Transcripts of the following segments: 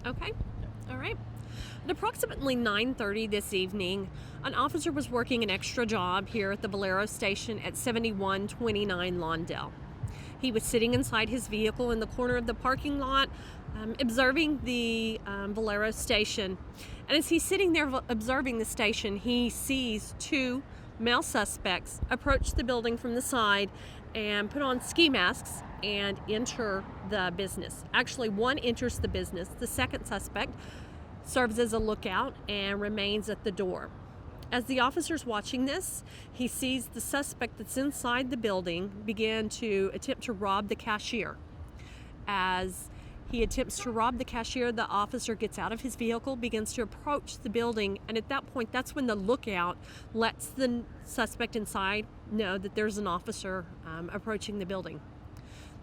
Okay. All right. At approximately 9:30 this evening, an officer was working an extra job here at the Valero station at 7129 Lawndale. He was sitting inside his vehicle in the corner of the parking lot, observing the Valero station. And as he's sitting there observing the station, he sees two male suspects approach the building from the side and put on ski masks and enter the business. Actually, one enters the business. The second suspect serves as a lookout and remains at the door. As the officer's watching this, he sees the suspect that's inside the building begin to attempt to rob the cashier. As he attempts to rob the cashier, the officer gets out of his vehicle, begins to approach the building, and at that point, that's when the lookout lets the suspect inside know that there's an officer approaching the building.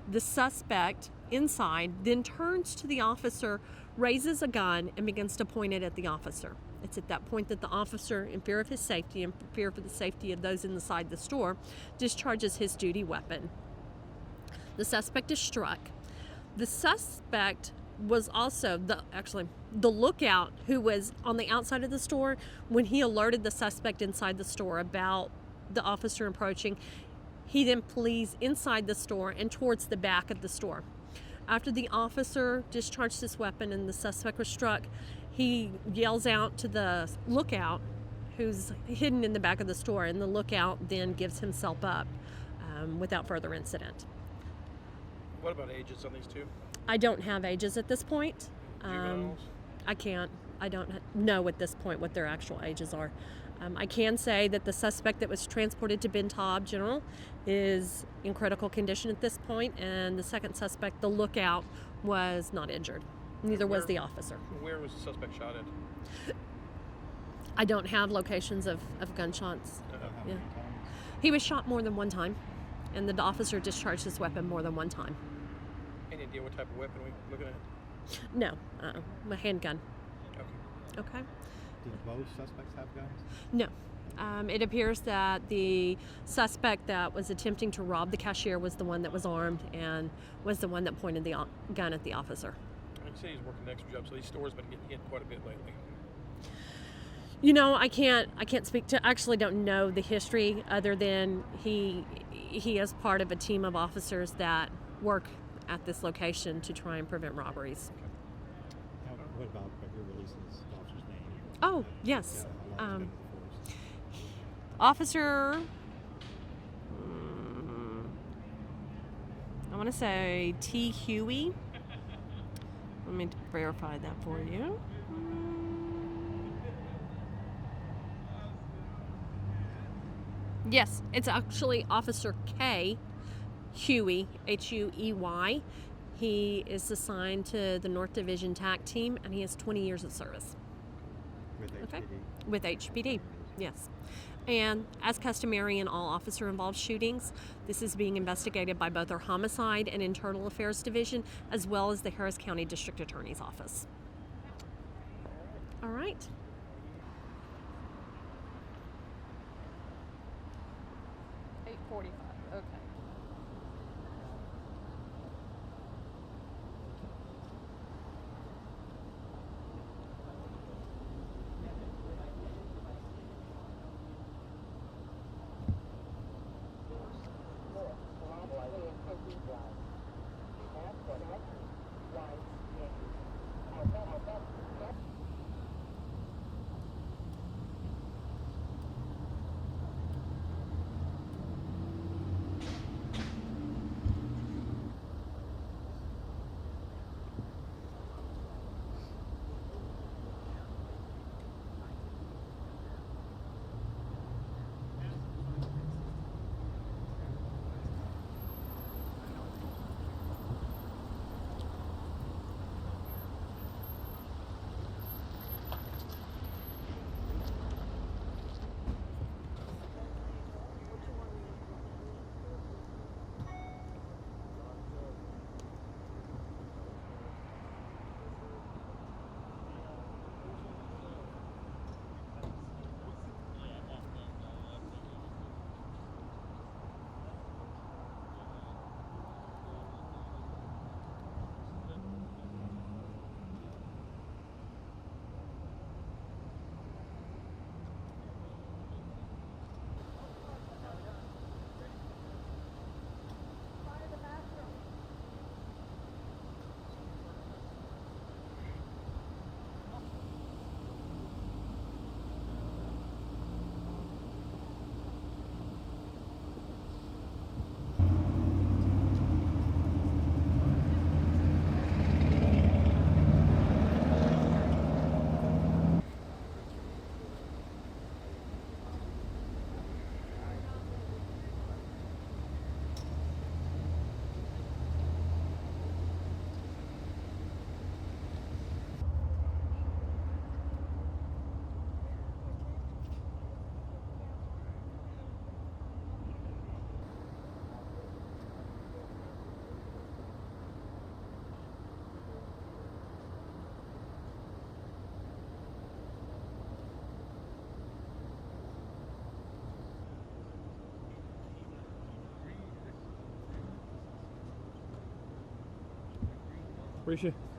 The suspect inside then turns to the officer, raises a gun, and begins to point it at the officer. It's at that point that the officer, in fear of his safety and fear for the safety of those inside the store, discharges his duty weapon. The suspect is struck. The suspect was also the lookout who was on the outside of the store. When he alerted the suspect inside the store about the officer approaching, he then flees inside the store and towards the back of the store. After the officer discharged his weapon and the suspect was struck, he yells out to the lookout who's hidden in the back of the store, and the lookout then gives himself up without further incident. What about ages on these two? I don't have ages at this point. Juveniles? I don't know at this point what their actual ages are. I can say that the suspect that was transported to Ben Taub General is in critical condition at this point, and the second suspect, the lookout, was not injured. Neither was the officer. Where was the suspect shot at? I don't have locations of gunshots. Uh-huh. Yeah. He was shot more than one time, and the officer discharged his weapon more than one time. Any idea what type of weapon we're looking at? No, a handgun. Okay. Okay. Did both suspects have guns? No. It appears that the suspect that was attempting to rob the cashier was the one that was armed and was the one that pointed the gun at the officer. You say he's working an extra job, so these stores been getting hit quite a bit lately. You know, I can't speak to. Actually, don't know the history other than he is part of a team of officers that work at this location to try and prevent robberies. What about your releasing this officer's name? Oh, yes. How long has he been in the force? Officer, I want to say T. Huey. Let me verify that for you. Yes, it's actually Officer K. Huey, Huey. He is assigned to the North Division TAC team, and he has 20 years of service. With HPD? Okay. With HPD, yes. And as customary in all officer-involved shootings, this is being investigated by both our Homicide and Internal Affairs Division, as well as the Harris County District Attorney's Office. All right. $8:45. Okay. Appreciate it.